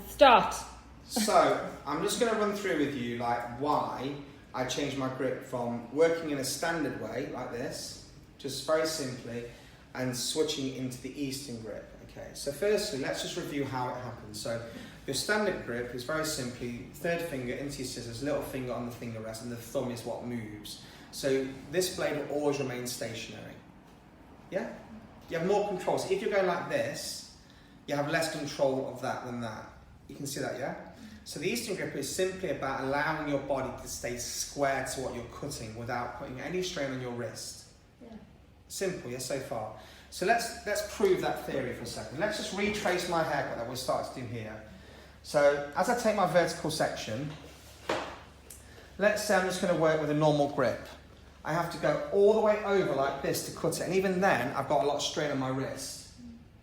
Start. So, I'm just going to run through with you like why I changed my grip from working in a standard way like this, just very simply, and switching into the Eastern grip. Okay, so firstly, let's just review how it happens. So, your standard grip is very simply third finger into your scissors, little finger on the finger rest, and the thumb is what moves. So this blade will always remain stationary. Yeah? You have more control. So if you're going like this, you have less control of that than that. You can see that, yeah? So the Eastern grip is simply about allowing your body to stay square to what you're cutting without putting any strain on your wrist. Yeah. Simple, yeah, so far. So let's prove that theory for a second. Let's just retrace my haircut that we started to do here. So as I take my vertical section, let's say I'm just going to work with a normal grip. I have to go all the way over like this to cut it, and even then I've got a lot of strain on my wrist.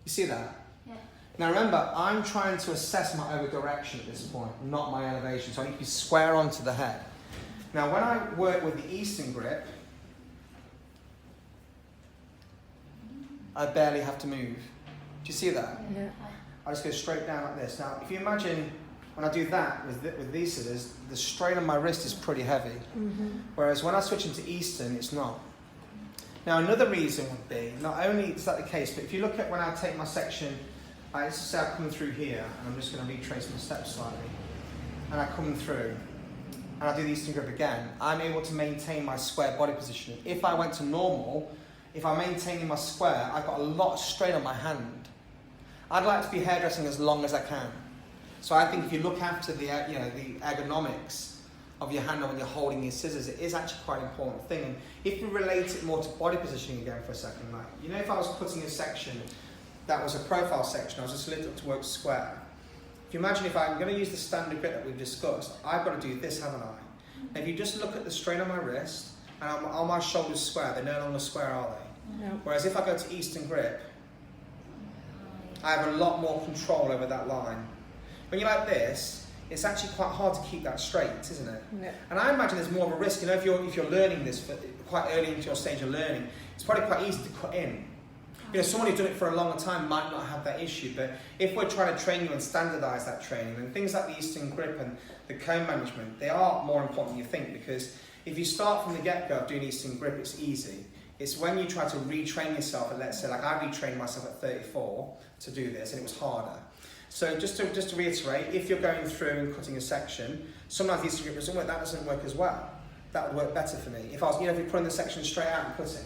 You see that? Yeah. Now remember, I'm trying to assess my over direction at this point, not my elevation, so I need to be square onto the head. Now when I work with the Eastern grip, I barely have to move. Do you see that? Yeah. I just go straight down like this. Now, if you imagine when I do that with these scissors, the strain on my wrist is pretty heavy. Whereas when I switch into Eastern, it's not. Now, another reason would be, not only is that the case, but if you look at when I take my section, let's just say I come through here, and I'm just going to retrace my steps slightly, and I come through, and I do the Eastern grip again, I'm able to maintain my square body position. If I went to normal, if I'm maintaining my square, I've got a lot of strain on my hand. I'd like to be hairdressing as long as I can. So I think if you look after the the ergonomics of your hand when you're holding your scissors, it is actually quite an important thing. And if you relate it more to body positioning again for a second, like, if I was cutting a section that was a profile section, I was just lit up to work square. If you imagine if I'm going to use the standard grip that we've discussed, I've got to do this, haven't I? And if you just look at the strain on my wrist, and are my shoulders square? They're no longer square, are they? No. Whereas if I go to Eastern grip, I have a lot more control over that line. When you're like this, it's actually quite hard to keep that straight, isn't it? Yeah. And I imagine there's more of a risk. If you're learning this quite early into your stage of learning, it's probably quite easy to cut in. Someone who's done it for a longer time might not have that issue. But if we're trying to train you and standardise that training, then things like the Eastern grip and the cone management, they are more important than you think. Because if you start from the get-go of doing Eastern grip, it's easy. It's when you try to retrain yourself, and let's say, like I retrained myself at 34 to do this, and it was harder. So just to reiterate, if you're going through and cutting a section, sometimes the Eastern grip doesn't work. That doesn't work as well. That would work better for me if I was, if you're putting the section straight out and cutting.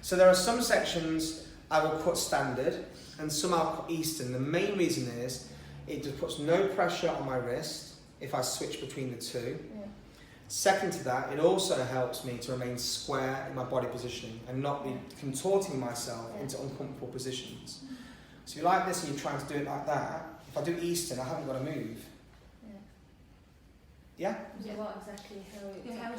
So there are some sections I will cut standard, and some I'll cut Eastern. The main reason is it just puts no pressure on my wrist if I switch between the two. Yeah. Second to that, it also helps me to remain square in my body positioning and not be contorting myself into uncomfortable positions. So if you like this and you're trying to do it like that, if I do Eastern, I haven't got to move. Yeah? Yeah, what exactly? How